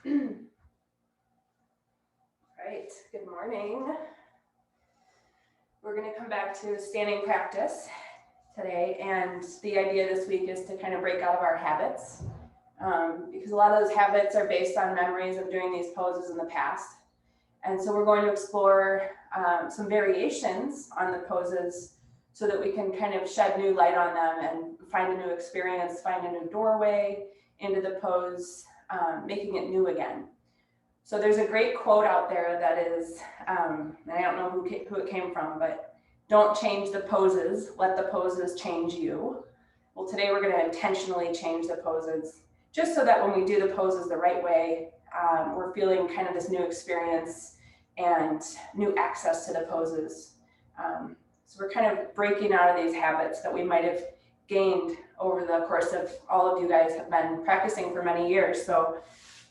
Right, good morning. We're going to come back to standing practice today, and the idea this week is to kind of break out of our habits, because a lot of those habits are based on memories of doing these poses in the past. And so we're going to explore some variations on the poses so that we can kind of shed new light on them and find a new experience, find a new doorway into the pose, making it new again. So there's a great quote out there that is, and I don't know who it came from, but don't change the poses, let the poses change you. Well, today we're going to intentionally change the poses, just so that when we do the poses the right way, we're feeling kind of this new experience and new access to the poses. So we're kind of breaking out of these habits that we might have gained over the course of all of you guys have been practicing for many years. So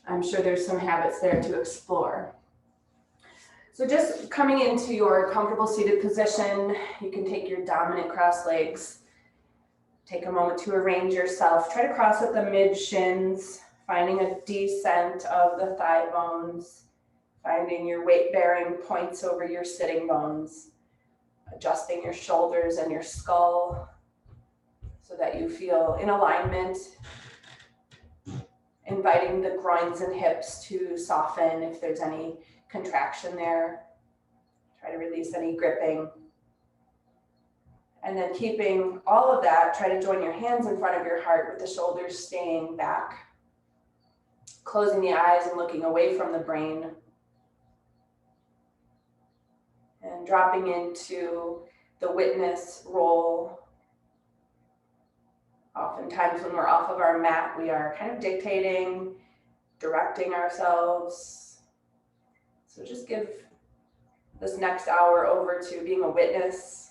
I'm sure there's some habits there to explore. So just coming into your comfortable seated position, you can take your dominant cross legs. Take a moment to arrange yourself. Try to cross at the mid shins, finding a descent of the thigh bones, finding your weight bearing points over your sitting bones, adjusting your shoulders and your skull so that you feel in alignment. Inviting the groins and hips to soften if there's any contraction there. Try to release any gripping. And then keeping all of that, try to join your hands in front of your heart with the shoulders staying back. Closing the eyes and looking away from the brain. And dropping into the witness role. Oftentimes when we're off of our mat, we are kind of dictating, directing ourselves. So just give this next hour over to being a witness.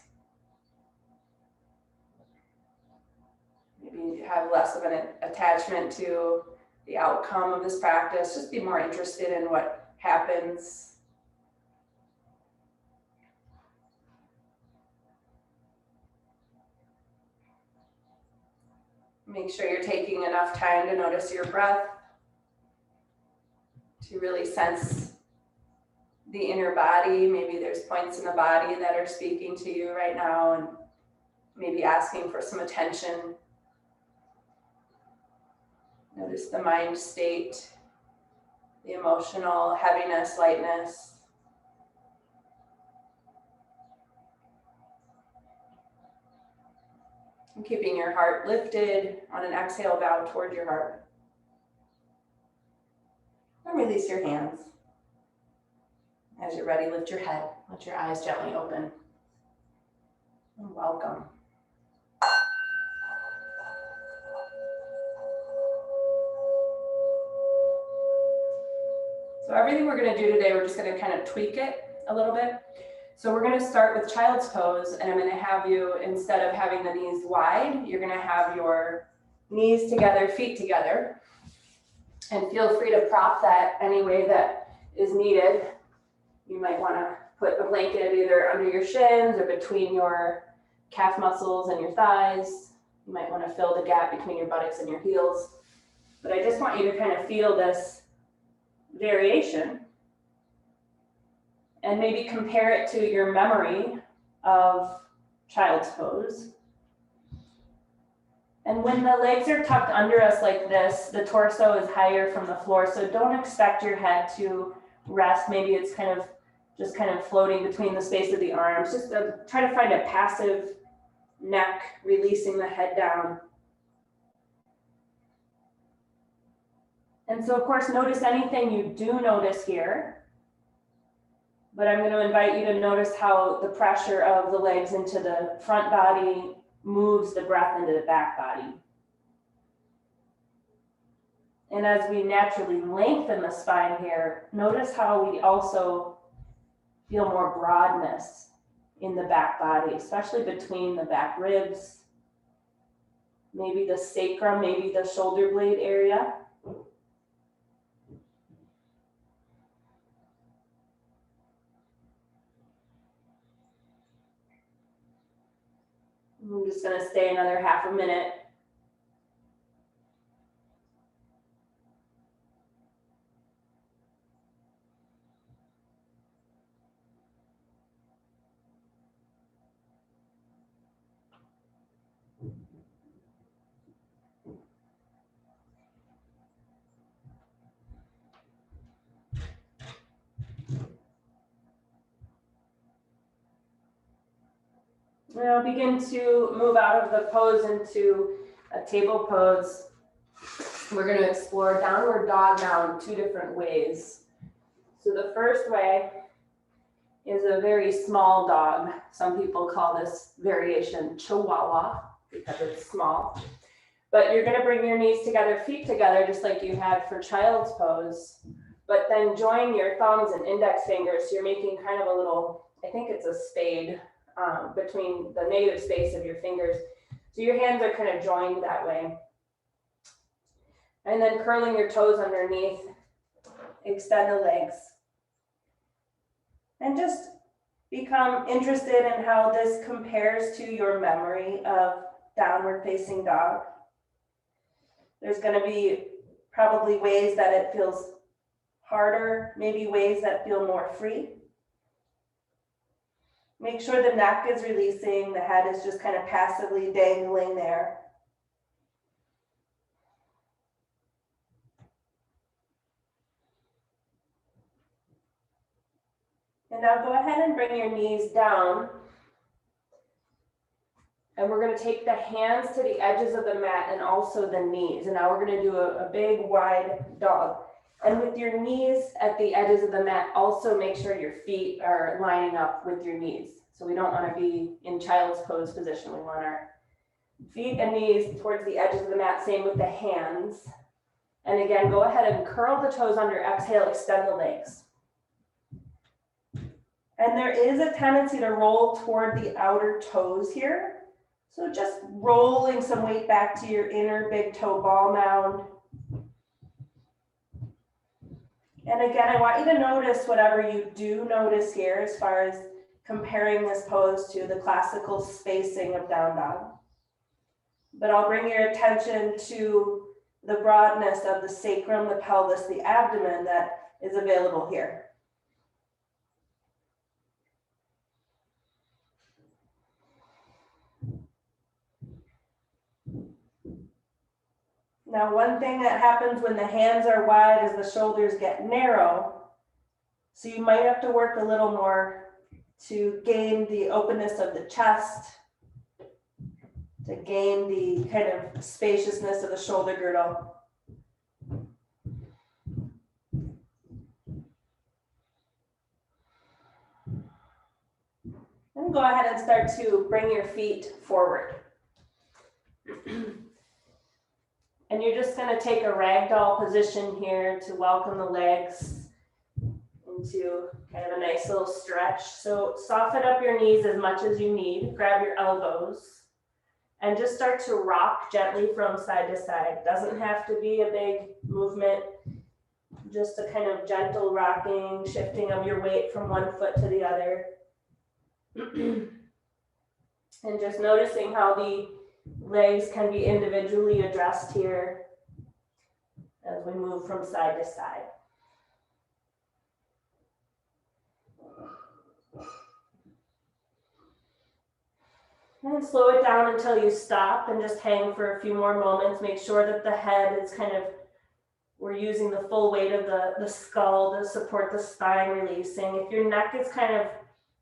Maybe have less of an attachment to the outcome of this practice. Just be more interested in what happens. Make sure you're taking enough time to notice your breath, to really sense the inner body. Maybe there's points in the body that are speaking to you right now and maybe asking for some attention. Notice the mind state, the emotional heaviness, lightness. And keeping your heart lifted. On an exhale, bow toward your heart. And release your hands. As you're ready, lift your head. Let your eyes gently open. And welcome. So everything we're going to do today, we're just going to kind of tweak it a little bit. So we're going to start with child's pose, and I'm going to have you, instead of having the knees wide, you're going to have your knees together, feet together, and feel free to prop that any way that is needed. You might want to put a blanket either under your shins or between your calf muscles and your thighs. You might want to fill the gap between your buttocks and your heels. But I just want you to kind of feel this variation and maybe compare it to your memory of child's pose. And when the legs are tucked under us like this, the torso is higher from the floor, so don't expect your head to rest. Maybe it's kind of floating between the space of the arms. Just try to find a passive neck, releasing the head down. And so, of course, notice anything you do notice here. But I'm going to invite you to notice how the pressure of the legs into the front body moves the breath into the back body. And as we naturally lengthen the spine here, notice how we also feel more broadness in the back body, especially between the back ribs, maybe the sacrum, maybe the shoulder blade area. I'm just going to stay another half a minute. Now begin to move out of the pose into a table pose. We're going to explore downward dog now in two different ways. So the first way is a very small dog. Some people call this variation Chihuahua because it's small. But you're going to bring your knees together, feet together, just like you had for child's pose. But then join your thumbs and index fingers. So you're making kind of a little, I think it's a spade between the native space of your fingers. So your hands are kind of joined that way. And then curling your toes underneath, extend the legs. And just become interested in how this compares to your memory of downward facing dog. There's going to be probably ways that it feels harder, maybe ways that feel more free. Make sure the neck is releasing, the head is just kind of passively dangling there. And now go ahead and bring your knees down. And we're going to take the hands to the edges of the mat and also the knees. And now we're going to do a big wide dog. And with your knees at the edges of the mat, also make sure your feet are lining up with your knees. So we don't want to be in child's pose position. We want our feet and knees towards the edges of the mat, same with the hands. And again, go ahead and curl the toes under, exhale, extend the legs. And there is a tendency to roll toward the outer toes here. So just rolling some weight back to your inner big toe ball mound. And again, I want you to notice whatever you do notice here as far as comparing this pose to the classical spacing of down dog. But I'll bring your attention to the broadness of the sacrum, the pelvis, the abdomen that is available here. Now, one thing that happens when the hands are wide is the shoulders get narrow. So you might have to work a little more to gain the openness of the chest, to gain the kind of spaciousness of the shoulder girdle. And go ahead and start to bring your feet forward. And you're just going to take a ragdoll position here to welcome the legs into kind of a nice little stretch. So soften up your knees as much as you need. Grab your elbows and just start to rock gently from side to side. Doesn't have to be a big movement, just a kind of gentle rocking, shifting of your weight from one foot to the other. And just noticing how the legs can be individually addressed here as we move from side to side. And slow it down until you stop and just hang for a few more moments. Make sure that the head is kind of, we're using the full weight of the skull to support the spine releasing. If your neck is kind of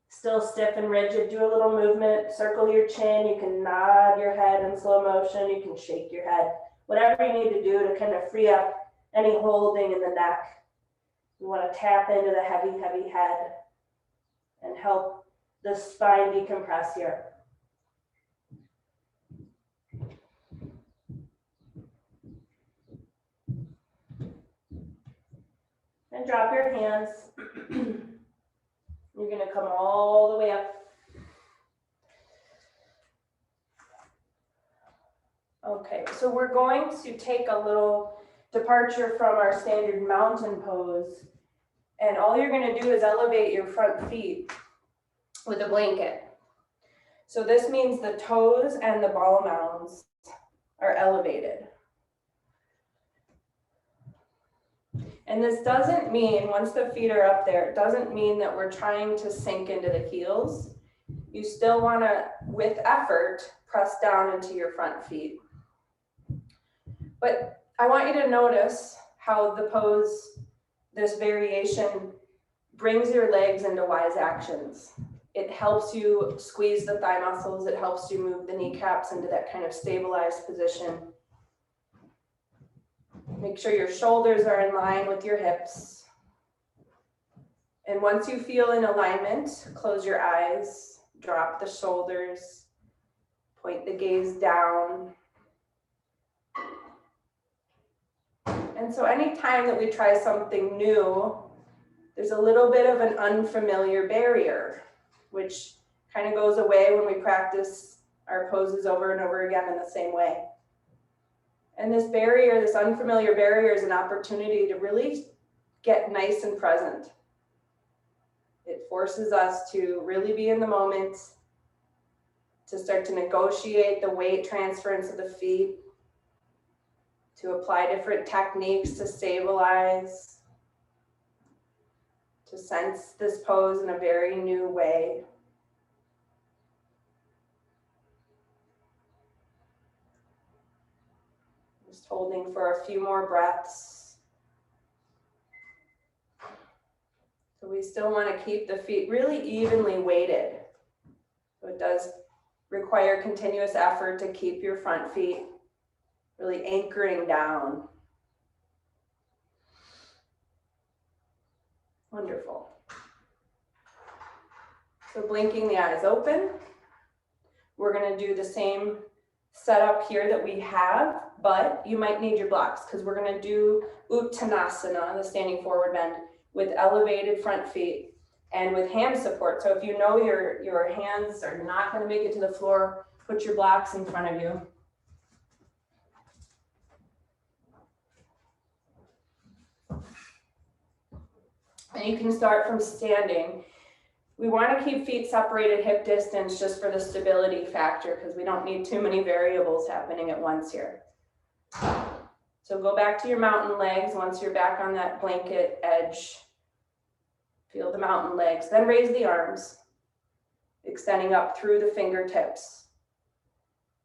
still stiff and rigid, do a little movement, circle your chin, you can nod your head in slow motion, you can shake your head, whatever you need to do to kind of free up any holding in the neck. You want to tap into the heavy, heavy head and help the spine decompress here. And drop your hands. You're going to come all the way up. Okay, so we're going to take a little departure from our standard mountain pose. And all you're going to do is elevate your front feet with a blanket. So this means the toes and the ball mounds are elevated. And this doesn't mean, once the feet are up there, it doesn't mean that we're trying to sink into the heels. You still want to, with effort, press down into your front feet. But I want you to notice how the pose, this variation, brings your legs into wise actions. It helps you squeeze the thigh muscles. It helps you move the kneecaps into that kind of stabilized position. Make sure your shoulders are in line with your hips. And once you feel in alignment, close your eyes, drop the shoulders, point the gaze down. And so anytime that we try something new, there's a little bit of an unfamiliar barrier, which kind of goes away when we practice our poses over and over again in the same way. And this barrier, this unfamiliar barrier, is an opportunity to really get nice and present. It forces us to really be in the moment, to start to negotiate the weight transference of the feet, to apply different techniques to stabilize, to sense this pose in a very new way. Just holding for a few more breaths. So we still want to keep the feet really evenly weighted. So it does require continuous effort to keep your front feet really anchoring down. Wonderful. So blinking the eyes open. We're going to do the same setup here that we have, but you might need your blocks because we're going to do Uttanasana, the standing forward bend, with elevated front feet and with hand support. So if you know your hands are not going to make it to the floor, put your blocks in front of you. And you can start from standing. We want to keep feet separated hip distance just for the stability factor because we don't need too many variables happening at once here. So go back to your mountain legs once you're back on that blanket edge. Feel the mountain legs. Then raise the arms, extending up through the fingertips.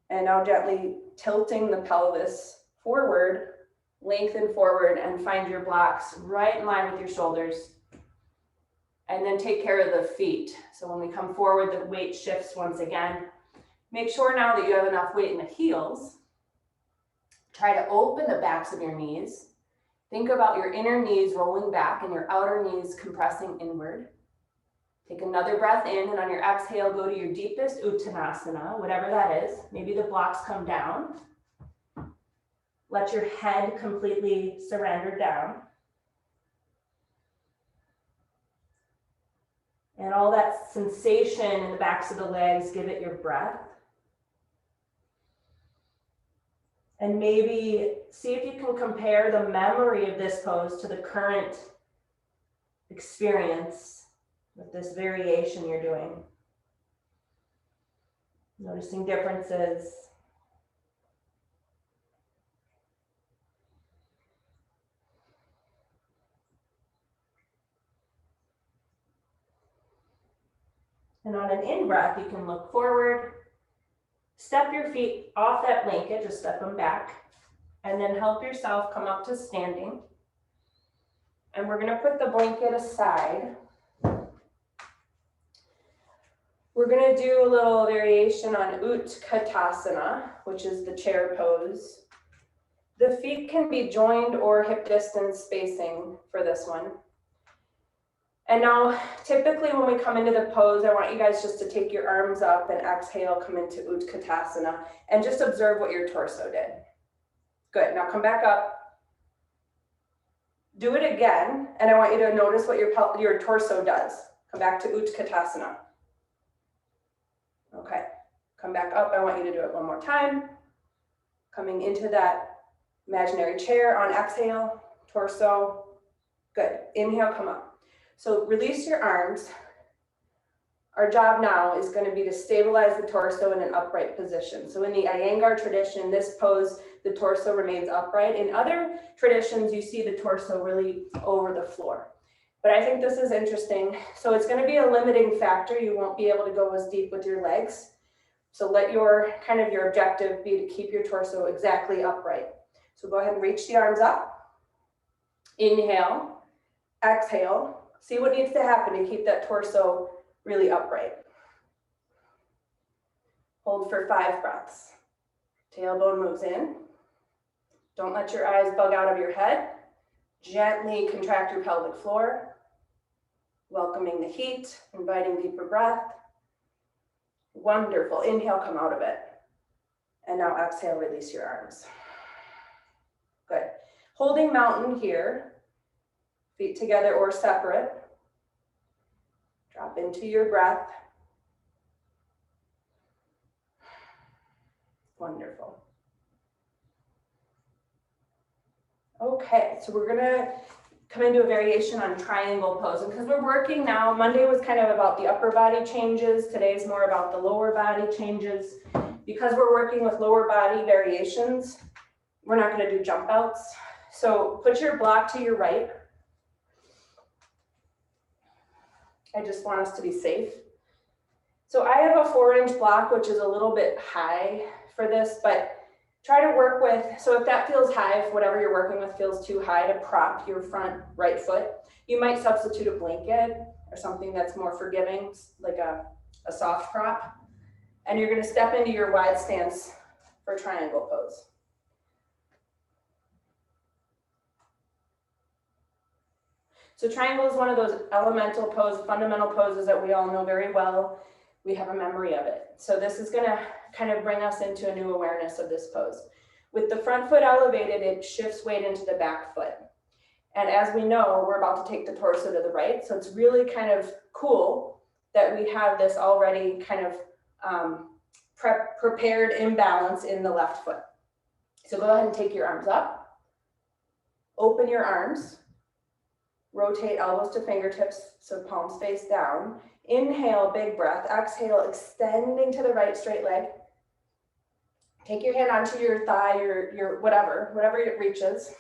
And now gently tilting the pelvis forward, lengthen forward, and find your blocks right in line with your shoulders. And then take care of the feet. So when we come forward, the weight shifts once again. Make sure now that you have enough weight in the heels. Try to open the backs of your knees. Think about your inner knees rolling back and your outer knees compressing inward. Take another breath in, and on your exhale, go to your deepest Uttanasana, whatever that is. Maybe the blocks come down. Let your head completely surrender down. And all that sensation in the backs of the legs, give it your breath. And maybe see if you can compare the memory of this pose to the current experience with this variation you're doing. Noticing differences. And on an in-breath, you can look forward, step your feet off that blanket, just step them back, and then help yourself come up to standing. And we're gonna put the blanket aside. We're gonna do a little variation on Utkatasana, which is the chair pose. The feet can be joined or hip distance spacing for this one. And now, typically when we come into the pose, I want you guys just to take your arms up and exhale, come into Utkatasana, and just observe what your torso did. Good, now come back up. Do it again, and I want you to notice what your torso does. Come back to Utkatasana. Okay, come back up. I want you to do it one more time. Coming into that imaginary chair on exhale, torso. Good, inhale, come up. So release your arms. Our job now is going to be to stabilize the torso in an upright position. So in the Iyengar tradition, this pose, the torso remains upright. In other traditions, you see the torso really over the floor. But I think this is interesting. So it's going to be a limiting factor. You won't be able to go as deep with your legs. So let your objective be to keep your torso exactly upright. So go ahead and reach the arms up. Inhale, exhale. See what needs to happen to keep that torso really upright. Hold for 5 breaths. Tailbone moves in. Don't let your eyes bug out of your head. Gently contract your pelvic floor, welcoming the heat, inviting deeper breath. Wonderful. Inhale, come out of it. And now exhale, release your arms. Good. Holding mountain here, feet together or separate. Drop into your breath. Wonderful. Okay, so we're gonna come into a variation on triangle pose. And because we're working now, Monday was kind of about the upper body changes. Today's more about the lower body changes. Because we're working with lower body variations, we're not gonna do jump outs. So put your block to your right. I just want us to be safe. So I have a 4-inch block, which is a little bit high for this, but try to work with, so if that feels high, if whatever you're working with feels too high to prop your front right foot, you might substitute a blanket or something that's more forgiving, like a soft prop. And you're gonna step into your wide stance for triangle pose. So triangle is one of those elemental poses, fundamental poses that we all know very well. We have a memory of it. So this is gonna kind of bring us into a new awareness of this pose. With the front foot elevated, it shifts weight into the back foot. And as we know, we're about to take the torso to the right. So it's really kind of cool that we have this already kind of prepared imbalance in the left foot. So go ahead and take your arms up. Open your arms. Rotate elbows to fingertips, so palms face down. Inhale, big breath. Exhale, extending to the right straight leg. Take your hand onto your thigh, your whatever it reaches.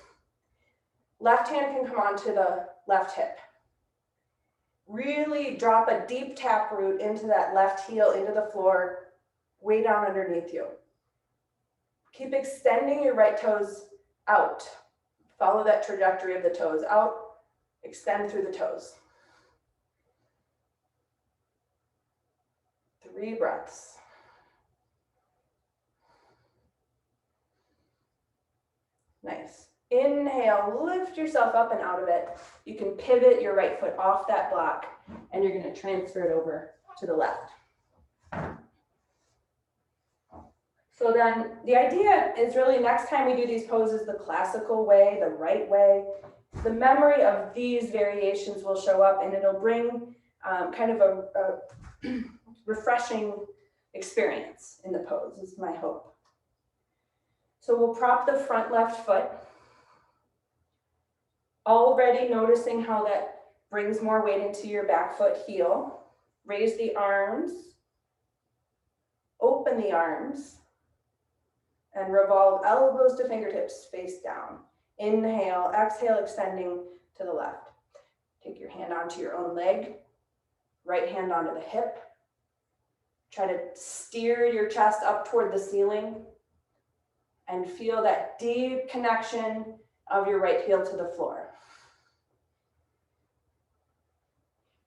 Left hand can come onto the left hip. Really drop a deep tap root into that left heel, into the floor, way down underneath you. Keep extending your right toes out. Follow that trajectory of the toes out. Extend through the toes. 3 breaths. Nice. Inhale, lift yourself up and out of it. You can pivot your right foot off that block and you're going to transfer it over to the left. So then the idea is really next time we do these poses the classical way, the right way, the memory of these variations will show up and it'll bring kind of a refreshing experience in the pose, is my hope. So we'll prop the front left foot. Already noticing how that brings more weight into your back foot heel. Raise the arms, open the arms, and revolve elbows to fingertips face down. Inhale, exhale, extending to the left. Take your hand onto your own leg, right hand onto the hip. Try to steer your chest up toward the ceiling and feel that deep connection of your right heel to the floor.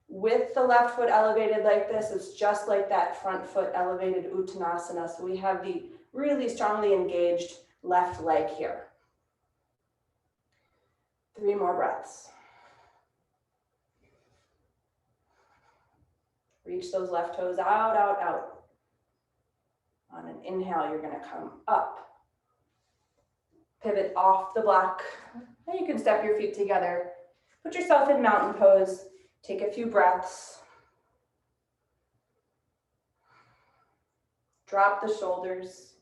With the left foot elevated like this, it's just like that front foot elevated Uttanasana. So we have the really strongly engaged left leg here. 3 more breaths. Reach those left toes out, out, out. On an inhale, you're going to come up. Pivot off the block. And you can step your feet together. Put yourself in mountain pose. Take a few breaths. Drop the shoulders.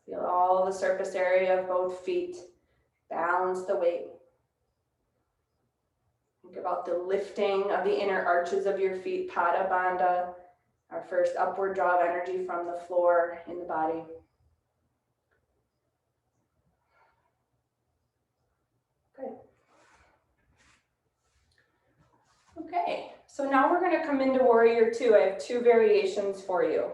Feel all the surface area of both feet. Balance the weight. Think about the lifting of the inner arches of your feet, Pada Bandha, our first upward draw of energy from the floor in the body. Good. Okay, so now we're going to come into Warrior Two. I have 2 variations for you.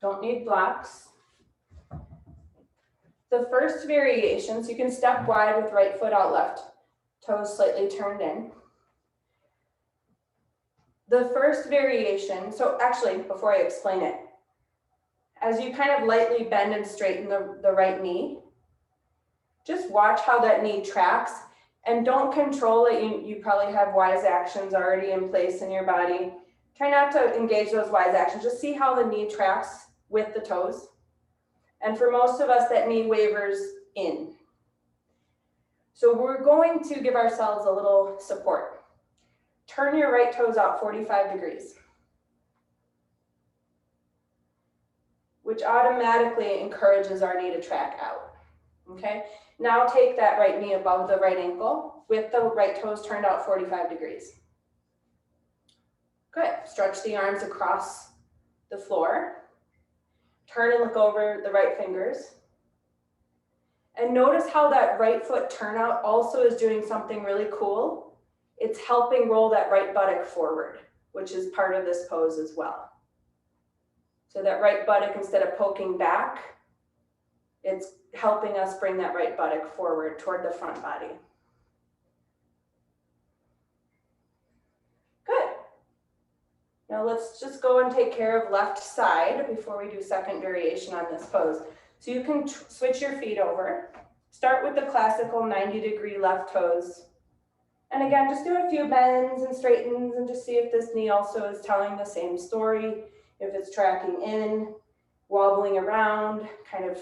Don't need blocks. The first variation, so you can step wide with right foot out, left toes slightly turned in. The first variation, so actually, before I explain it, as you kind of lightly bend and straighten the right knee, just watch how that knee tracks and don't control it. You probably have wise actions already in place in your body. Try not to engage those wise actions. Just see how the knee tracks with the toes. And for most of us, that knee wavers in. So we're going to give ourselves a little support. Turn your right toes out 45 degrees, which automatically encourages our knee to track out. Okay, now take that right knee above the right ankle with the right toes turned out 45 degrees. Good, stretch the arms across the floor. Turn and look over the right fingers. And notice how that right foot turnout also is doing something really cool. It's helping roll that right buttock forward, which is part of this pose as well. So that right buttock, instead of poking back, it's helping us bring that right buttock forward toward the front body. Good. Now let's just go and take care of left side before we do second variation on this pose. So you can switch your feet over. Start with the classical 90-degree left toes. And again, just do a few bends and straightens and just see if this knee also is telling the same story. If it's tracking in, wobbling around, kind of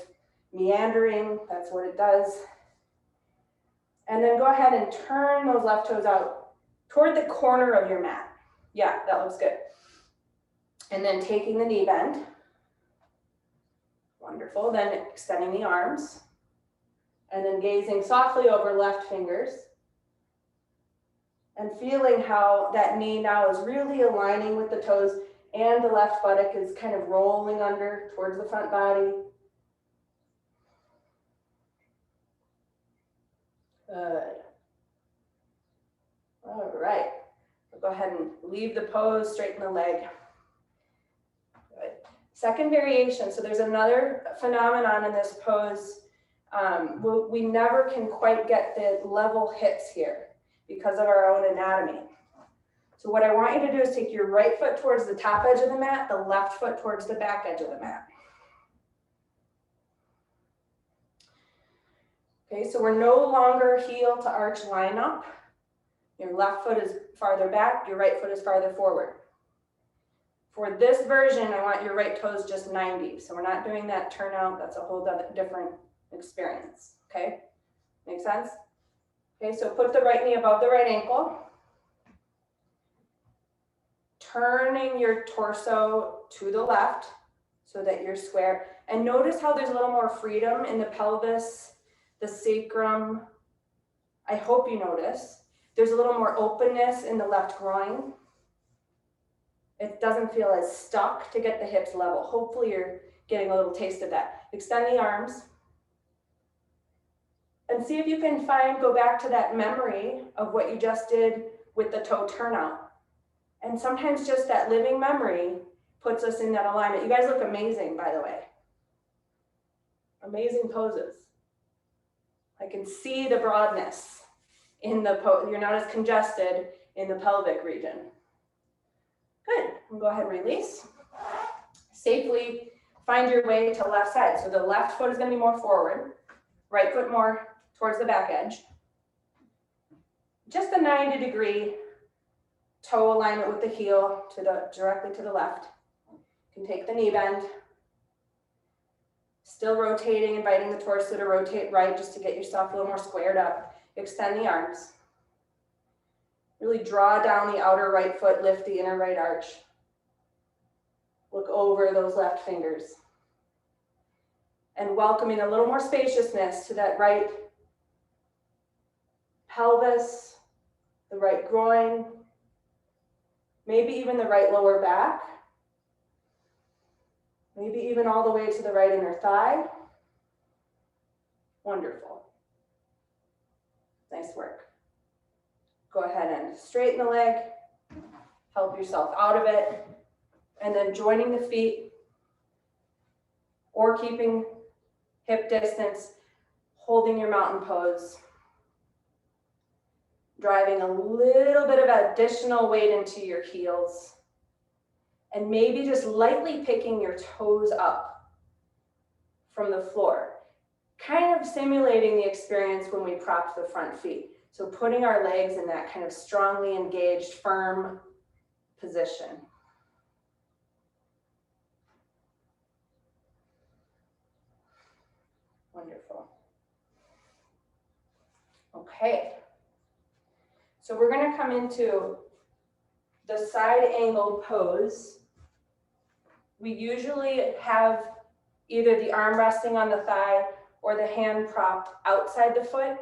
meandering, that's what it does. And then go ahead and turn those left toes out toward the corner of your mat. Yeah, that looks good. And then taking the knee bend. Wonderful. Then extending the arms. And then gazing softly over left fingers. And feeling how that knee now is really aligning with the toes and the left buttock is kind of rolling under towards the front body. Good. All right. We'll go ahead and leave the pose, straighten the leg. Good. Second variation. So there's another phenomenon in this pose. We never can quite get the level hips here because of our own anatomy. So what I want you to do is take your right foot towards the top edge of the mat, the left foot towards the back edge of the mat. Okay, so we're no longer heel to arch line up. Your left foot is farther back, your right foot is farther forward. For this version, I want your right toes just 90. So we're not doing that turnout. That's a whole different experience, okay? Make sense? Okay, so put the right knee above the right ankle. Turning your torso to the left so that you're square. And notice how there's a little more freedom in the pelvis, the sacrum. I hope you notice. There's a little more openness in the left groin. It doesn't feel as stuck to get the hips level. Hopefully you're getting a little taste of that. Extend the arms. And see if you can go back to that memory of what you just did with the toe turnout. And sometimes just that living memory puts us in that alignment. You guys look amazing, by the way. Amazing poses. I can see the broadness in the pose. You're not as congested in the pelvic region. Good. And go ahead and release. Safely find your way to left side. So the left foot is going to be more forward, right foot more towards the back edge. Just a 90-degree toe alignment with the heel directly to the left. You can take the knee bend. Still rotating, inviting the torso to rotate right just to get yourself a little more squared up. Extend the arms. Really draw down the outer right foot, lift the inner right arch. Look over those left fingers. And welcoming a little more spaciousness to that right pelvis, the right groin, maybe even the right lower back, maybe even all the way to the right inner thigh. Wonderful. Nice work. Go ahead and straighten the leg, help yourself out of it, and then joining the feet or keeping hip distance. holding your mountain pose, driving a little bit of additional weight into your heels, and maybe just lightly picking your toes up from the floor, kind of simulating the experience when we propped the front feet. So putting our legs in that kind of strongly engaged, firm position. Wonderful. Okay. So we're going to come into the side angle pose. We usually have either the arm resting on the thigh or the hand propped outside the foot.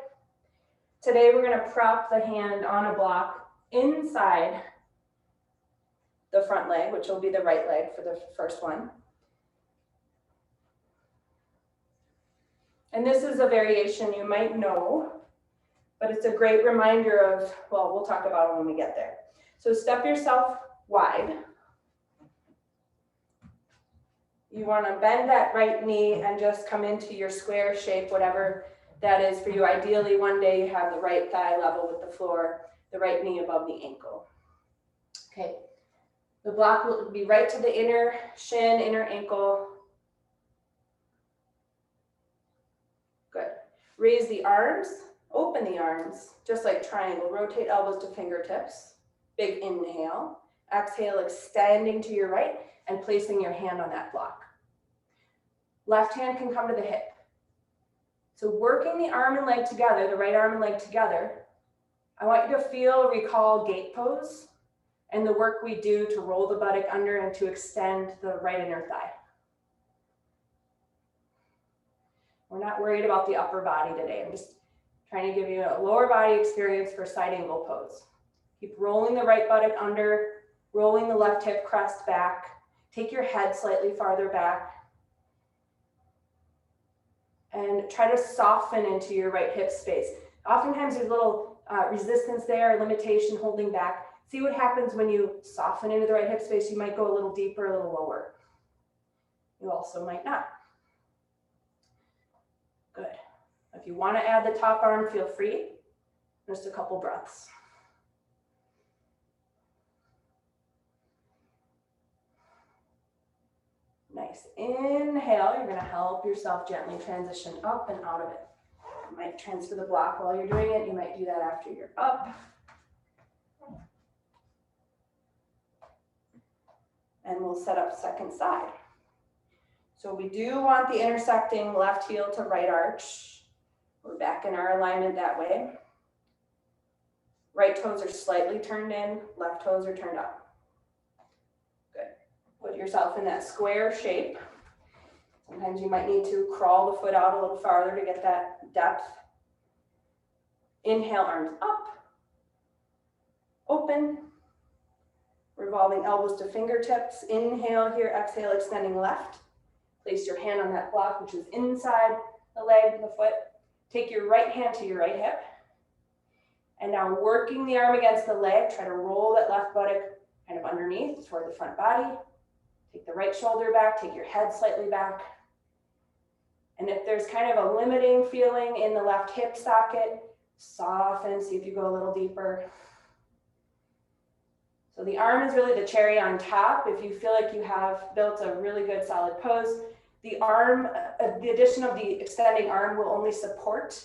Today we're going to prop the hand on a block inside the front leg, which will be the right leg for the first one. And this is a variation you might know, but it's a great reminder of, well, we'll talk about it when we get there. So step yourself wide. You want to bend that right knee and just come into your square shape, whatever that is for you. Ideally, one day you have the right thigh level with the floor, the right knee above the ankle. Okay, the block will be right to the inner shin, inner ankle. Good. Raise the arms, open the arms, just like triangle. Rotate elbows to fingertips. Big inhale. Exhale, extending to your right and placing your hand on that block. Left hand can come to the hip. So working the arm and leg together, the right arm and leg together, I want you to recall gate pose and the work we do to roll the buttock under and to extend the right inner thigh. We're not worried about the upper body today. I'm just trying to give you a lower body experience for side angle pose. Keep rolling the right buttock under, rolling the left hip crest back. Take your head slightly farther back. And try to soften into your right hip space. Oftentimes there's a little resistance there, limitation holding back. See what happens when you soften into the right hip space. You might go a little deeper, a little lower. You also might not. Good. If you want to add the top arm, feel free. Just a couple breaths. Nice. Inhale, you're going to help yourself gently transition up and out of it. You might transfer the block while you're doing it. You might do that after you're up. And we'll set up second side. So we do want the intersecting left heel to right arch. We're back in our alignment that way. Right toes are slightly turned in, left toes are turned up. Put yourself in that square shape. Sometimes you might need to crawl the foot out a little farther to get that depth. Inhale, arms up. Open. Revolving elbows to fingertips. Inhale here, exhale, extending left. Place your hand on that block, which is inside the leg, the foot. Take your right hand to your right hip. And now working the arm against the leg, try to roll that left buttock kind of underneath toward the front body. Take the right shoulder back, take your head slightly back. And if there's kind of a limiting feeling in the left hip socket, soften, see if you go a little deeper. So the arm is really the cherry on top. If you feel like you have built a really good solid pose, the arm, the addition of the extending arm will only support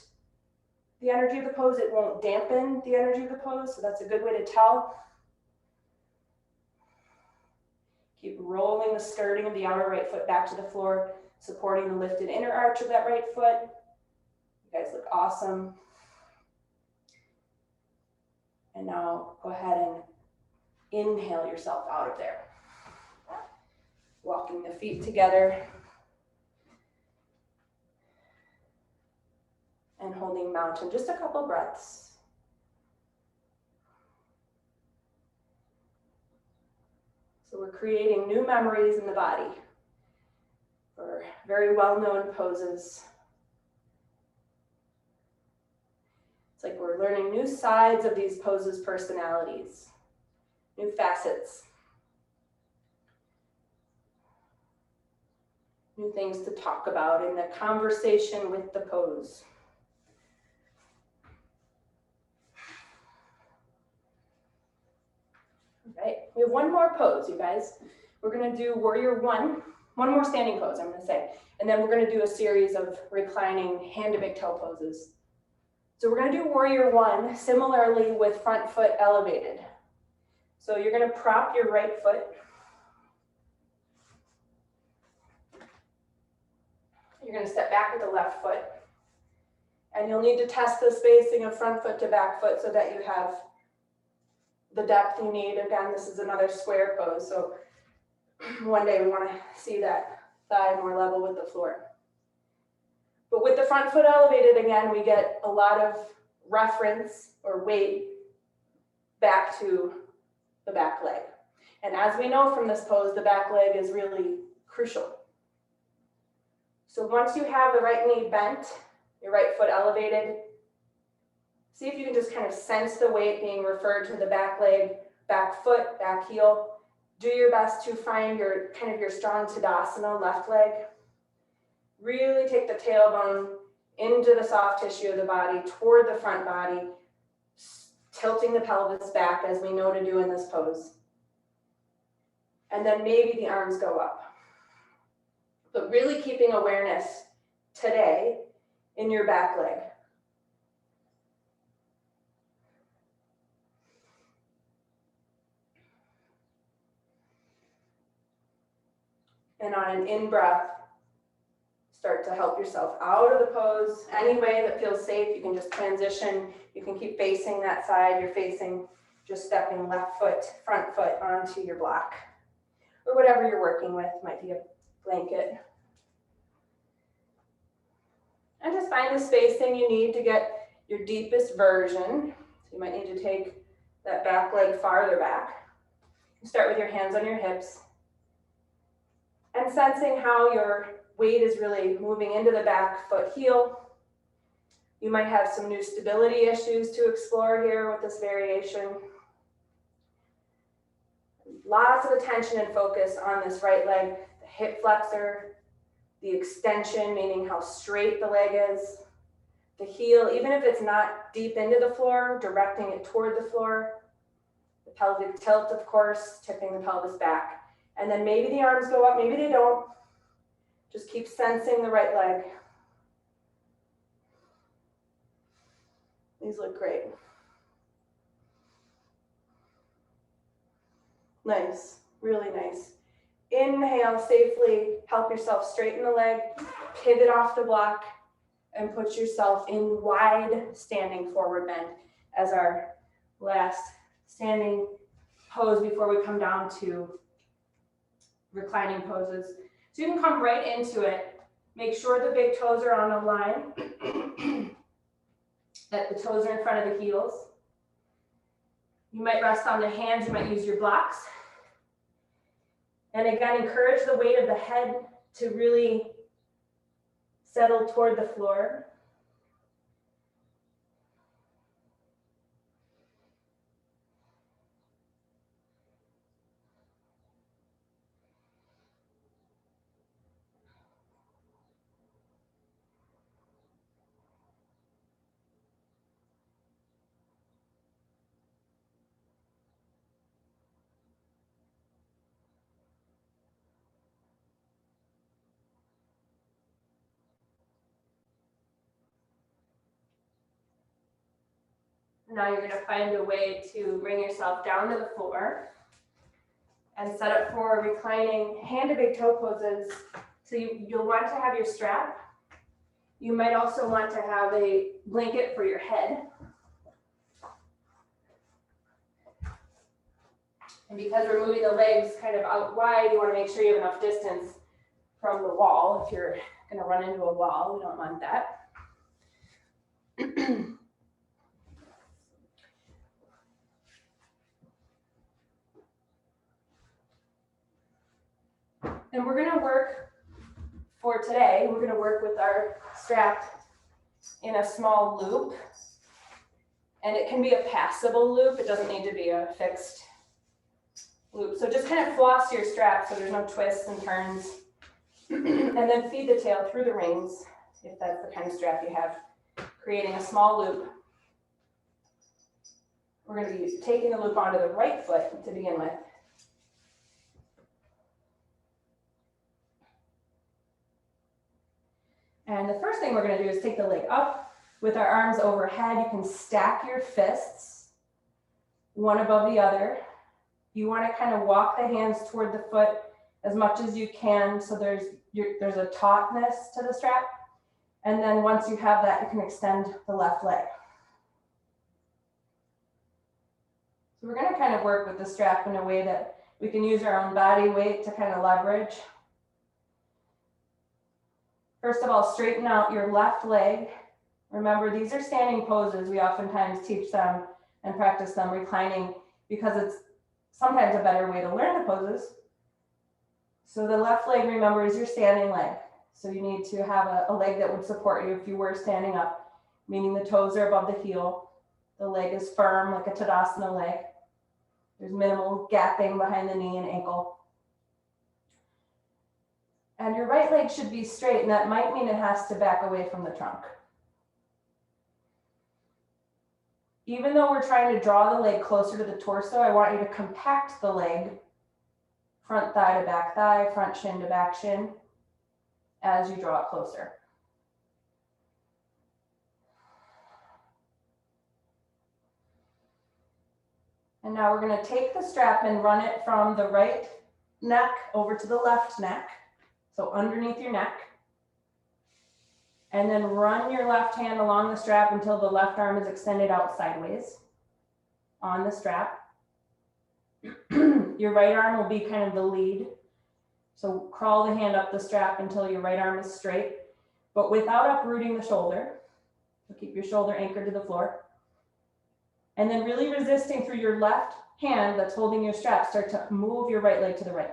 the energy of the pose. It won't dampen the energy of the pose. So that's a good way to tell. Keep rolling the skirting of the outer right foot back to the floor, supporting the lifted inner arch of that right foot. You guys look awesome. And now go ahead and inhale yourself out of there. Walking the feet together. And holding mountain, just a couple breaths. So we're creating new memories in the body for very well-known poses. It's like we're learning new sides of these poses' personalities, new facets, new things to talk about in the conversation with the pose. We have one more pose, you guys. We're gonna do warrior one more standing pose, I'm gonna say. And then we're gonna do a series of reclining hand to big toe poses. So we're gonna do warrior one similarly with front foot elevated. So you're gonna prop your right foot. You're gonna step back with the left foot. And you'll need to test the spacing of front foot to back foot so that you have the depth you need. Again, this is another square pose. So one day we wanna see that thigh more level with the floor. But with the front foot elevated, again, we get a lot of reference or weight back to the back leg. And as we know from this pose, the back leg is really crucial. So once you have the right knee bent, your right foot elevated, see if you can just kind of sense the weight being referred to the back leg, back foot, back heel. Do your best to find your kind of your strong Tadasana left leg. Really take the tailbone into the soft tissue of the body, toward the front body, tilting the pelvis back as we know to do in this pose. And then maybe the arms go up. But really keeping awareness today in your back leg. And on an in-breath, start to help yourself out of the pose. Any way that feels safe, you can just transition. You can keep facing that side. You're facing, just stepping left foot, front foot onto your block. Or whatever you're working with, might be a blanket. And just find the spacing you need to get your deepest version. So you might need to take that back leg farther back. Start with your hands on your hips. And sensing how your weight is really moving into the back foot heel. You might have some new stability issues to explore here with this variation. Lots of attention and focus on this right leg, the hip flexor, the extension, meaning how straight the leg is, the heel, even if it's not deep into the floor, directing it toward the floor, the pelvic tilt, of course, tipping the pelvis back. And then maybe the arms go up, maybe they don't. Just keep sensing the right leg. These look great. Nice, really nice. Inhale safely, help yourself straighten the leg, pivot off the block, and put yourself in wide standing forward bend as our last standing pose before we come down to reclining poses. So you can come right into it. Make sure the big toes are on a line, that the toes are in front of the heels. You might rest on the hands, you might use your blocks. And again, encourage the weight of the head to really settle toward the floor. Now you're going to find a way to bring yourself down to the floor and set up for reclining hand to big toe poses. So you'll want to have your strap. You might also want to have a blanket for your head. And because we're moving the legs kind of out wide, you want to make sure you have enough distance from the wall. If you're going to run into a wall, we don't want that. And we're going to work for today, we're going to work with our strap in a small loop. And it can be a passable loop. It doesn't need to be a fixed loop. So just kind of floss your strap so there's no twists and turns. And then feed the tail through the rings, if that's the kind of strap you have, creating a small loop. We're going to be taking the loop onto the right foot to begin with. And the first thing we're going to do is take the leg up with our arms overhead. You can stack your fists, one above the other. You want to kind of walk the hands toward the foot as much as you can, so there's a tautness to the strap. And then once you have that, you can extend the left leg. So we're going to kind of work with the strap in a way that we can use our own body weight to kind of leverage. First of all, straighten out your left leg. Remember, these are standing poses. We oftentimes teach them and practice them reclining because it's sometimes a better way to learn the poses. So the left leg, remember, is your standing leg. So you need to have a leg that would support you if you were standing up, meaning the toes are above the heel. The leg is firm like a Tadasana leg. There's minimal gapping behind the knee and ankle. And your right leg should be straight, and that might mean it has to back away from the trunk. Even though we're trying to draw the leg closer to the torso, I want you to compact the leg, front thigh to back thigh, front shin to back shin, as you draw it closer. And now we're going to take the strap and run it from the right neck over to the left neck. So underneath your neck. And then run your left hand along the strap until the left arm is extended out sideways on the strap. Your right arm will be kind of the lead. So crawl the hand up the strap until your right arm is straight, but without uprooting the shoulder. So keep your shoulder anchored to the floor. And then really resisting through your left hand that's holding your strap, start to move your right leg to the right.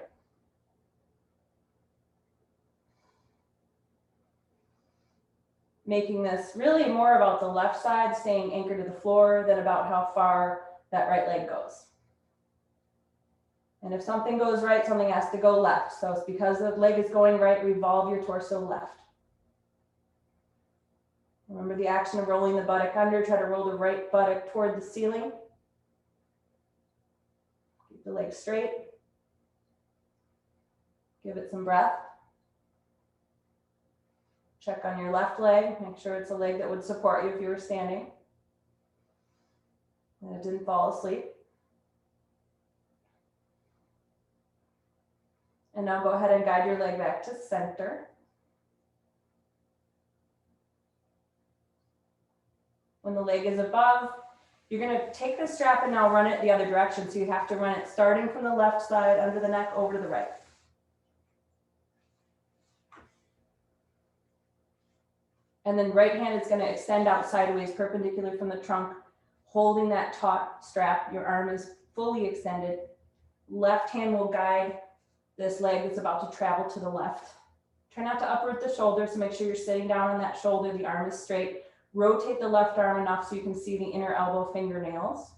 Making this really more about the left side staying anchored to the floor than about how far that right leg goes. And if something goes right, something has to go left. So it's because the leg is going right, revolve your torso left. Remember the action of rolling the buttock under, try to roll the right buttock toward the ceiling. Keep the leg straight. Give it some breath. Check on your left leg, make sure it's a leg that would support you if you were standing. And it didn't fall asleep. And now go ahead and guide your leg back to center. When the leg is above, you're going to take the strap and now run it the other direction. So you have to run it starting from the left side, under the neck, over to the right. And then right hand is going to extend out sideways, perpendicular from the trunk, holding that taut strap. Your arm is fully extended. Left hand will guide this leg that's about to travel to the left. Try not to uproot the shoulder, so make sure you're sitting down on that shoulder, the arm is straight. Rotate the left arm enough so you can see the inner elbow fingernails.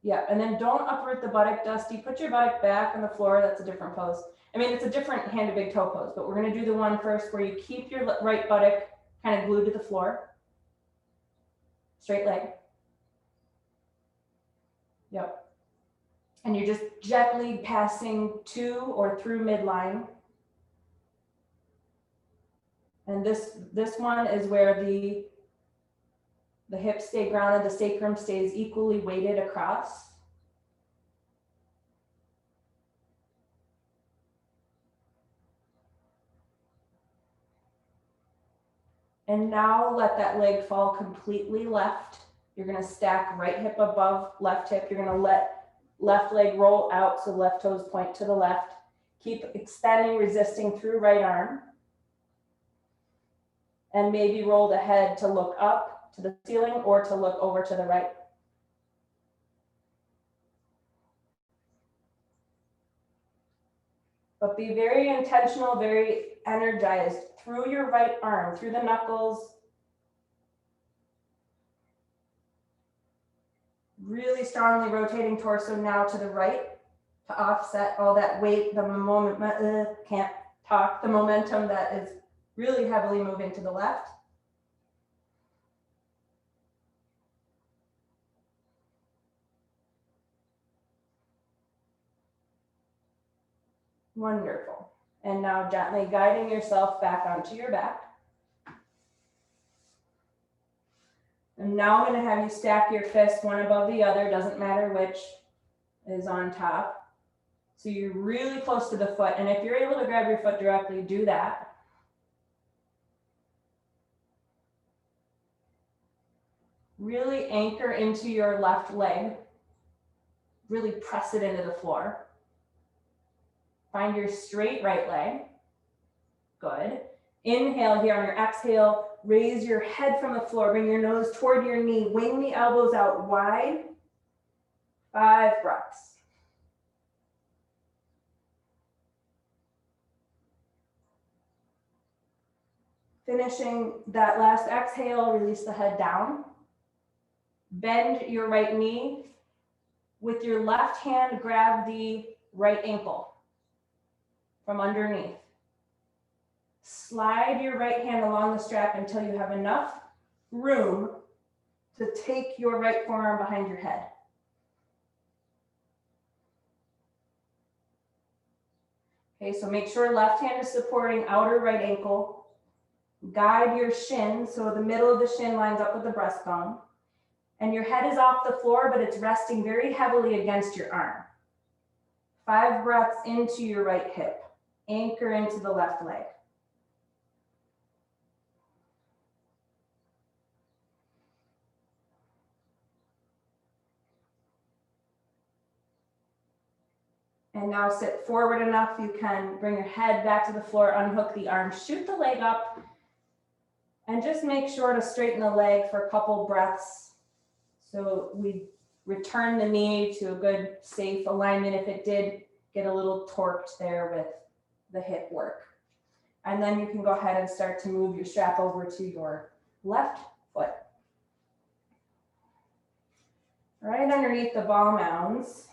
Yeah, and then don't uproot the buttock, Dusty. Put your buttock back on the floor. That's a different pose. I mean, it's a different hand to big toe pose, but we're going to do the one first where you keep your right buttock kind of glued to the floor. Straight leg. Yep. And you're just gently passing to or through midline. And this one is where the hips stay grounded, the sacrum stays equally weighted across. And now let that leg fall completely left. You're going to stack right hip above left hip. You're going to let left leg roll out so left toes point to the left. Keep extending, resisting through right arm. And maybe roll the head to look up to the ceiling or to look over to the right. But be very intentional, very energized through your right arm, through the knuckles. Really strongly rotating torso now to the right to offset all that weight, the momentum that is really heavily moving to the left. Wonderful. And now gently guiding yourself back onto your back. And now I'm going to have you stack your fists one above the other, doesn't matter which is on top. So you're really close to the foot. And if you're able to grab your foot directly, do that. Really anchor into your left leg. Really press it into the floor. Find your straight right leg. Good. Inhale here on your exhale. Raise your head from the floor. Bring your nose toward your knee. Wing the elbows out wide. 5 breaths. Finishing that last exhale, release the head down. Bend your right knee. With your left hand, grab the right ankle from underneath. Slide your right hand along the strap until you have enough room to take your right forearm behind your head. Okay, so make sure left hand is supporting outer right ankle. Guide your shin, so the middle of the shin lines up with the breastbone. And your head is off the floor, but it's resting very heavily against your arm. 5 breaths into your right hip. Anchor into the left leg. And now sit forward enough. You can bring your head back to the floor, unhook the arm, shoot the leg up, and just make sure to straighten the leg for a couple breaths. So we return the knee to a good, safe alignment if it did get a little torqued there with the hip work. And then you can go ahead and start to move your strap over to your left foot. Right underneath the ball mounds.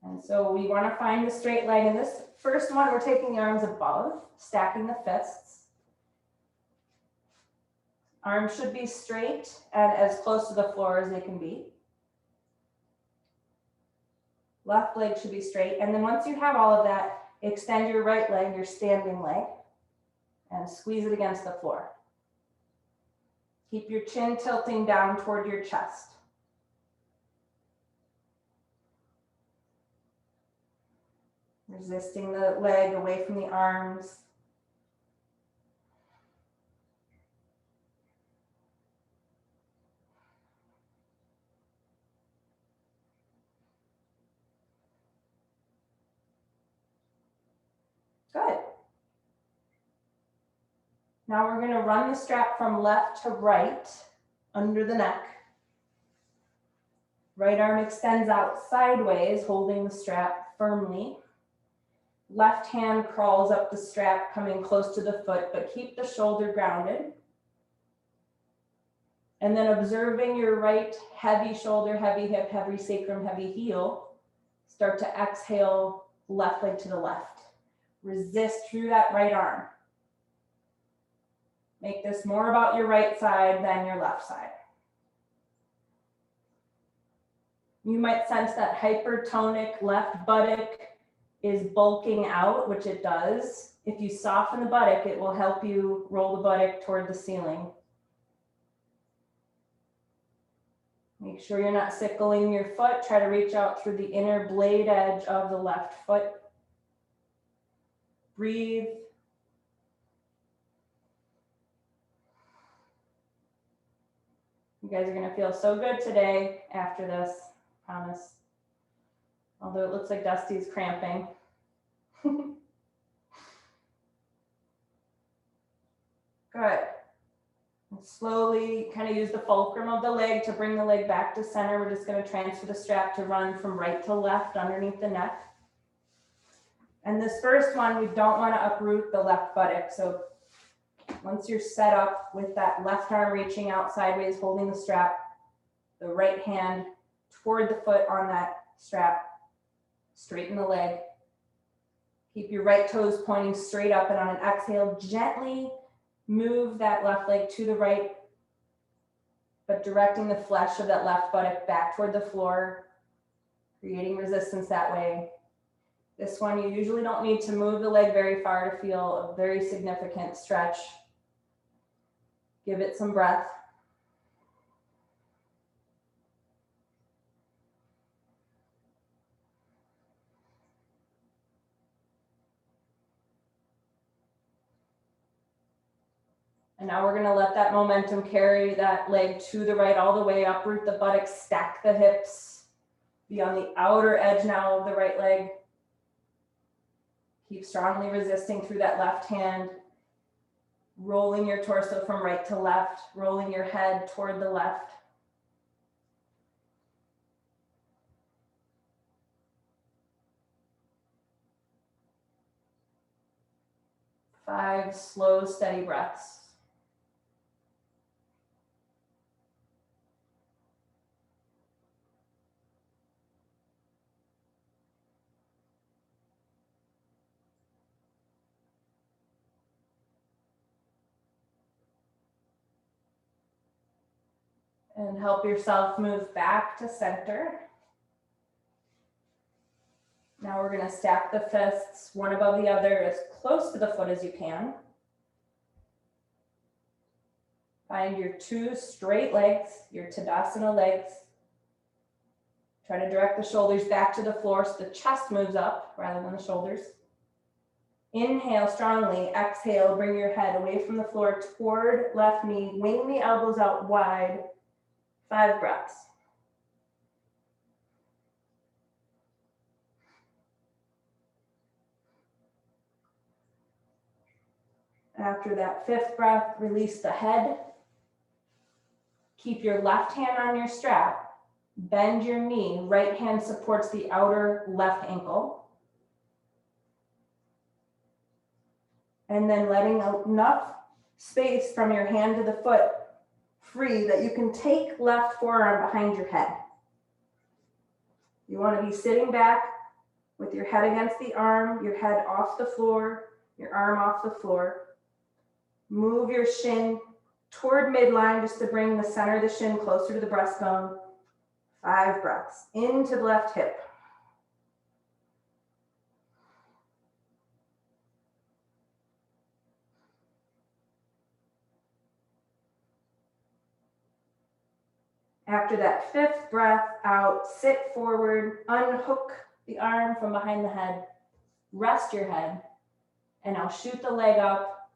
And so we want to find the straight leg. In this first one, we're taking the arms above, stacking the fists. Arms should be straight and as close to the floor as they can be. Left leg should be straight. And then once you have all of that, extend your right leg, your standing leg, and squeeze it against the floor. Keep your chin tilting down toward your chest. Resisting the leg away from the arms. Good. Now we're going to run the strap from left to right under the neck. Right arm extends out sideways, holding the strap firmly. Left hand crawls up the strap, coming close to the foot, but keep the shoulder grounded. And then observing your right heavy shoulder, heavy hip, heavy sacrum, heavy heel, start to exhale, left leg to the left. Resist through that right arm. Make this more about your right side than your left side. You might sense that hypertonic left buttock is bulking out, which it does. If you soften the buttock, it will help you roll the buttock toward the ceiling. Make sure you're not sickling your foot. Try to reach out through the inner blade edge of the left foot. Breathe. You guys are gonna feel so good today after this, promise. Although it looks like Dusty's cramping. Good. And slowly kind of use the fulcrum of the leg to bring the leg back to center. We're just going to transfer the strap to run from right to left underneath the neck. And this first one, we don't want to uproot the left buttock. So once you're set up with that left arm reaching out sideways, holding the strap, the right hand toward the foot on that strap, straighten the leg. Keep your right toes pointing straight up, and on an exhale, gently move that left leg to the right. but directing the flesh of that left buttock back toward the floor, creating resistance that way. This one, you usually don't need to move the leg very far to feel a very significant stretch. Give it some breath. And now we're going to let that momentum carry that leg to the right all the way, uproot the buttocks, stack the hips, be on the outer edge now of the right leg. Keep strongly resisting through that left hand, rolling your torso from right to left, rolling your head toward the left. Five slow, steady breaths. And help yourself move back to center. Now we're going to stack the fists one above the other as close to the foot as you can. Find your two straight legs, your Tadasana legs. Try to direct the shoulders back to the floor so the chest moves up rather than the shoulders. Inhale strongly, exhale, bring your head away from the floor toward left knee, wing the elbows out wide. 5 breaths. After that 5th breath, release the head. Keep your left hand on your strap. Bend your knee. Right hand supports the outer left ankle. And then letting enough space from your hand to the foot free that you can take left forearm behind your head. You want to be sitting back with your head against the arm, your head off the floor, your arm off the floor. Move your shin toward midline just to bring the center of the shin closer to the breastbone. 5 breaths into the left hip. After that 5th breath out, sit forward, unhook the arm from behind the head, rest your head, and now shoot the leg up,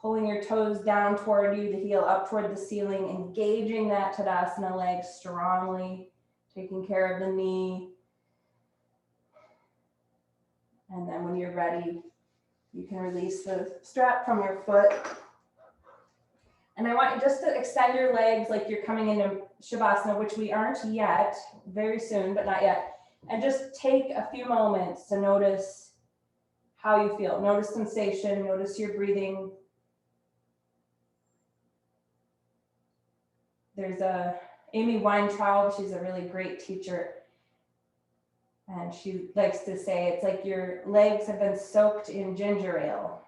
pulling your toes down toward you, the heel up toward the ceiling, engaging that Tadasana leg strongly, taking care of the knee. And then when you're ready, you can release the strap from your foot. And I want you just to extend your legs like you're coming into Shavasana, which we aren't yet, very soon, but not yet. And just take a few moments to notice how you feel. Notice sensation, notice your breathing. There's Amy Weintraub, she's a really great teacher. And she likes to say, it's like your legs have been soaked in ginger ale.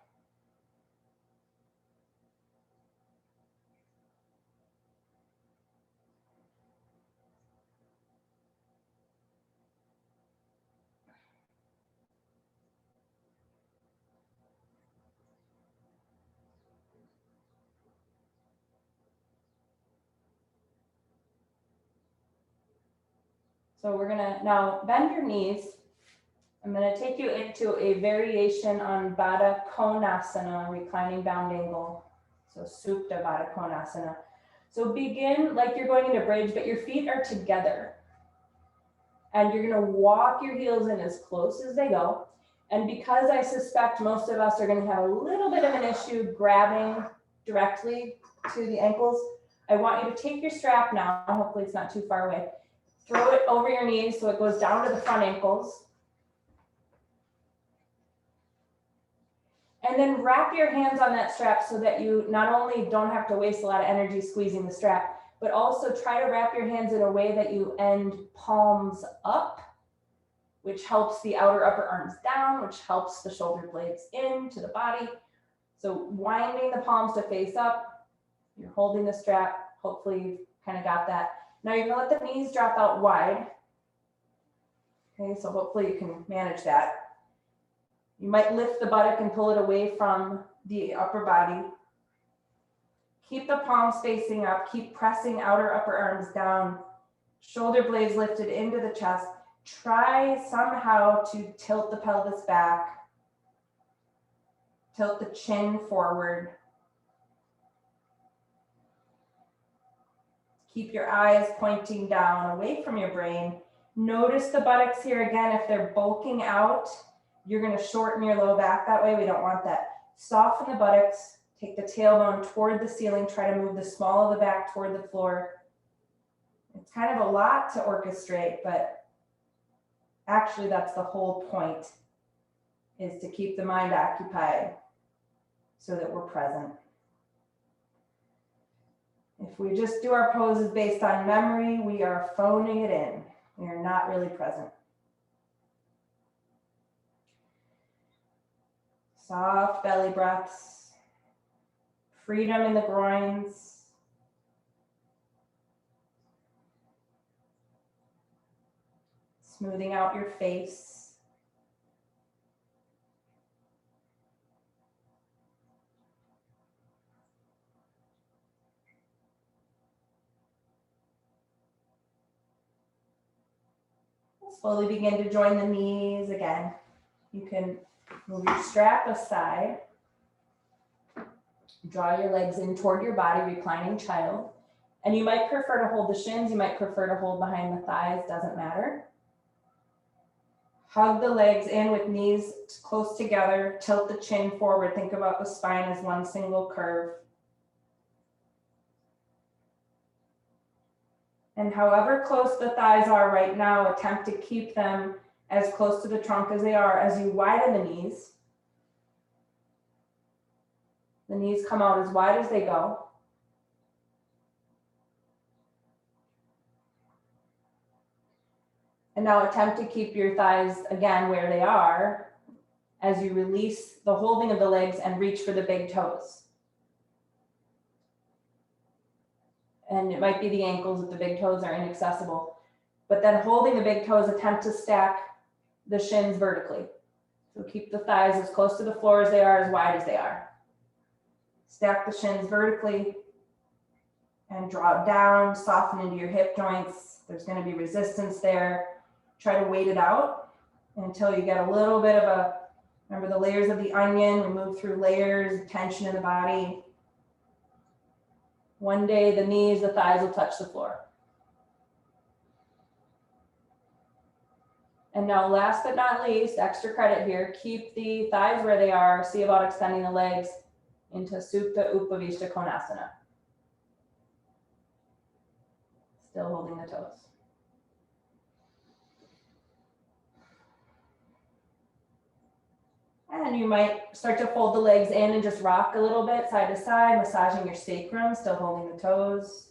So we're gonna now bend your knees. I'm gonna take you into a variation on Baddha Konasana, reclining bound angle. So Supta Baddha Konasana. So begin like you're going into bridge, but your feet are together. And you're gonna walk your heels in as close as they go. And because I suspect most of us are gonna have a little bit of an issue grabbing directly to the ankles, I want you to take your strap now, hopefully it's not too far away. Throw it over your knees so it goes down to the front ankles. And then wrap your hands on that strap so that you not only don't have to waste a lot of energy squeezing the strap, but also try to wrap your hands in a way that you end palms up, which helps the outer upper arms down, which helps the shoulder blades into the body. So winding the palms to face up, you're holding the strap, hopefully you've kind of got that. Now you're gonna let the knees drop out wide. Okay, so hopefully you can manage that. You might lift the buttock and pull it away from the upper body. Keep the palms facing up. Keep pressing outer upper arms down. Shoulder blades lifted into the chest. Try somehow to tilt the pelvis back. Tilt the chin forward. Keep your eyes pointing down, away from your brain. Notice the buttocks here again. If they're bulking out, you're going to shorten your low back that way. We don't want that. Soften the buttocks. Take the tailbone toward the ceiling. Try to move the small of the back toward the floor. It's kind of a lot to orchestrate, but actually that's the whole point, is to keep the mind occupied so that we're present. If we just do our poses based on memory, we are phoning it in. We are not really present. Soft belly breaths. Freedom in the groins. Smoothing out your face. Slowly begin to join the knees again. You can move your strap aside. Draw your legs in toward your body, reclining child. And you might prefer to hold the shins. You might prefer to hold behind the thighs, doesn't matter. Hug the legs in with knees close together. Tilt the chin forward. Think about the spine as one single curve. And however close the thighs are right now, attempt to keep them as close to the trunk as they are as you widen the knees. The knees come out as wide as they go. And now attempt to keep your thighs again where they are as you release the holding of the legs and reach for the big toes. And it might be the ankles if the big toes are inaccessible. But then holding the big toes, attempt to stack the shins vertically. So keep the thighs as close to the floor as they are, as wide as they are. Stack the shins vertically and draw down, soften into your hip joints. There's going to be resistance there. Try to wait it out until you get a little bit of a, remember the layers of the onion, we move through layers, tension in the body. One day the knees, the thighs will touch the floor. And now last but not least, extra credit here, keep the thighs where they are, see about extending the legs into Supta Upavishta Konasana. Still holding the toes. And you might start to fold the legs in and just rock a little bit side to side, massaging your sacrum, still holding the toes.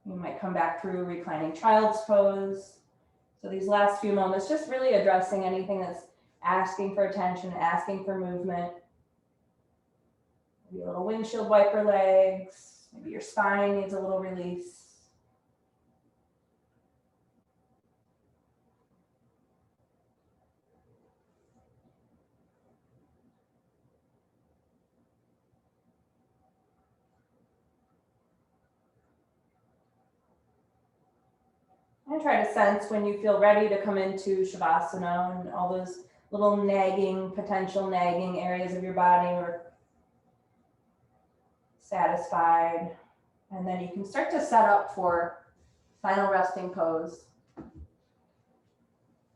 You might come back through reclining child's pose. So these last few moments, just really addressing anything that's asking for attention, asking for movement. Maybe a little windshield wiper legs. Maybe your spine needs a little release. And try to sense when you feel ready to come into Shavasana and all those little nagging, potential nagging areas of your body are satisfied. And then you can start to set up for final resting pose.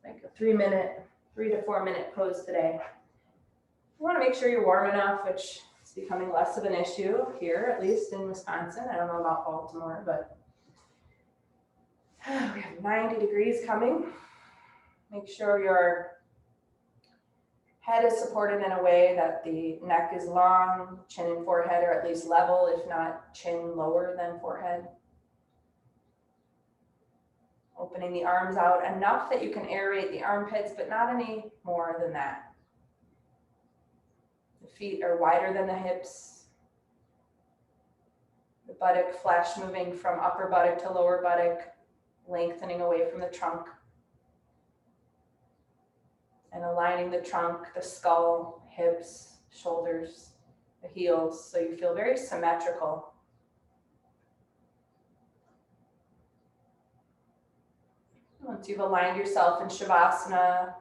Like a 3 to 4 minute pose today. You want to make sure you're warm enough, which is becoming less of an issue here, at least in Wisconsin. I don't know about Baltimore, but we have 90 degrees coming. Make sure your head is supported in a way that the neck is long, chin and forehead are at least level, if not chin lower than forehead. Opening the arms out enough that you can aerate the armpits, but not any more than that. The feet are wider than the hips. The buttock flesh moving from upper buttock to lower buttock, lengthening away from the trunk. And aligning the trunk, the skull, hips, shoulders, the heels, so you feel very symmetrical. Once you've aligned yourself in Shavasana,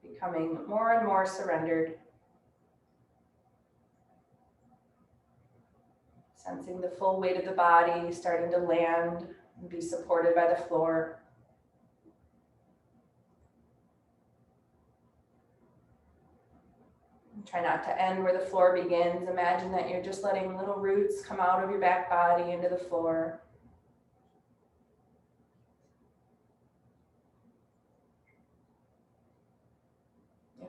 becoming more and more surrendered. Sensing the full weight of the body starting to land and be supported by the floor. And try not to end where the floor begins. Imagine that you're just letting little roots come out of your back body into the floor.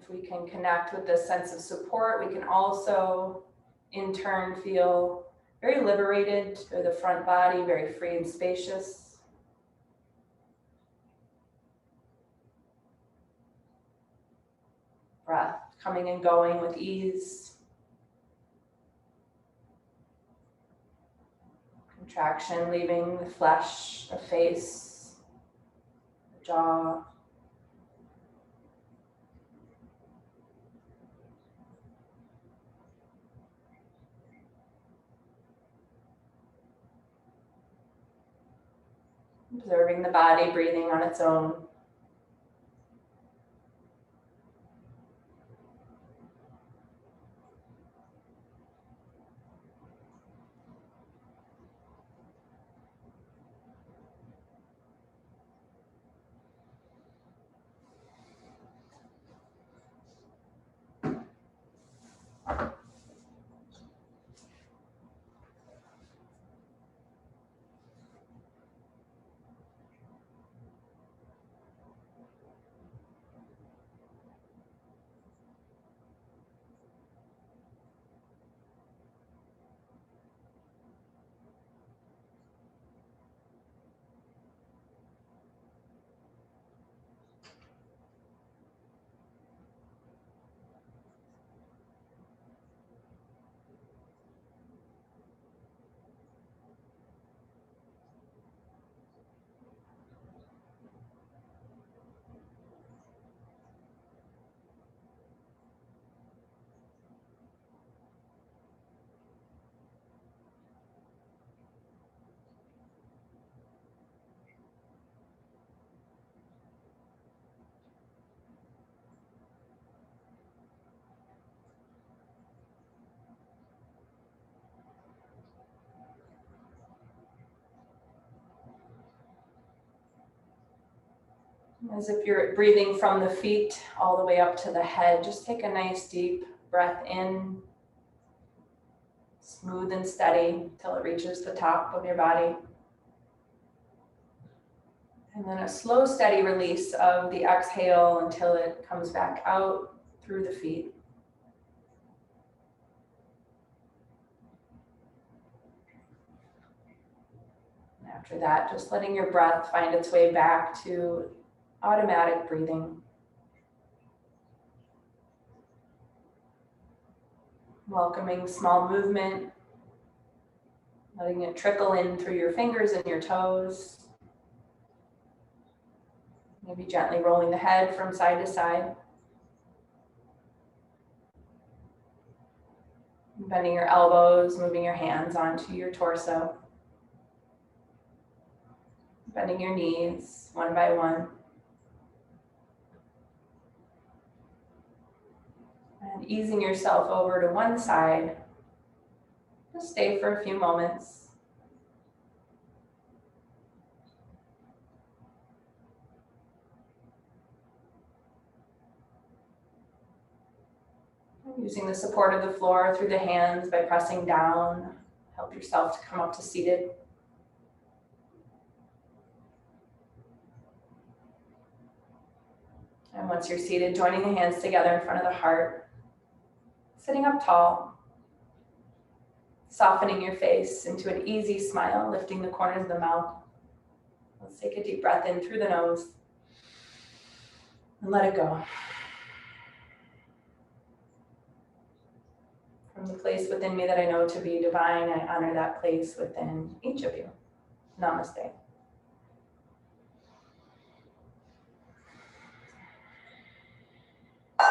If we can connect with this sense of support, we can also in turn feel very liberated through the front body, very free and spacious. Breath coming and going with ease. Contraction leaving the flesh, the face, the jaw. Observing the body breathing on its own. As if you're breathing from the feet all the way up to the head, just take a nice deep breath in, smooth and steady till it reaches the top of your body. And then a slow, steady release of the exhale until it comes back out through the feet. And after that, just letting your breath find its way back to automatic breathing. Welcoming small movement, letting it trickle in through your fingers and your toes. Maybe gently rolling the head from side to side. Bending your elbows, moving your hands onto your torso. Bending your knees one by one. And easing yourself over to one side. Just stay for a few moments. Using the support of the floor through the hands by pressing down. Help yourself to come up to seated. And once you're seated, joining the hands together in front of the heart. Sitting up tall, softening your face into an easy smile, lifting the corners of the mouth. Let's take a deep breath in through the nose and let it go. From the place within me that I know to be divine, I honor that place within each of you. Namaste. All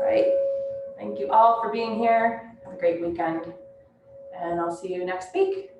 right. Thank you all for being here. Have a great weekend. And I'll see you next week.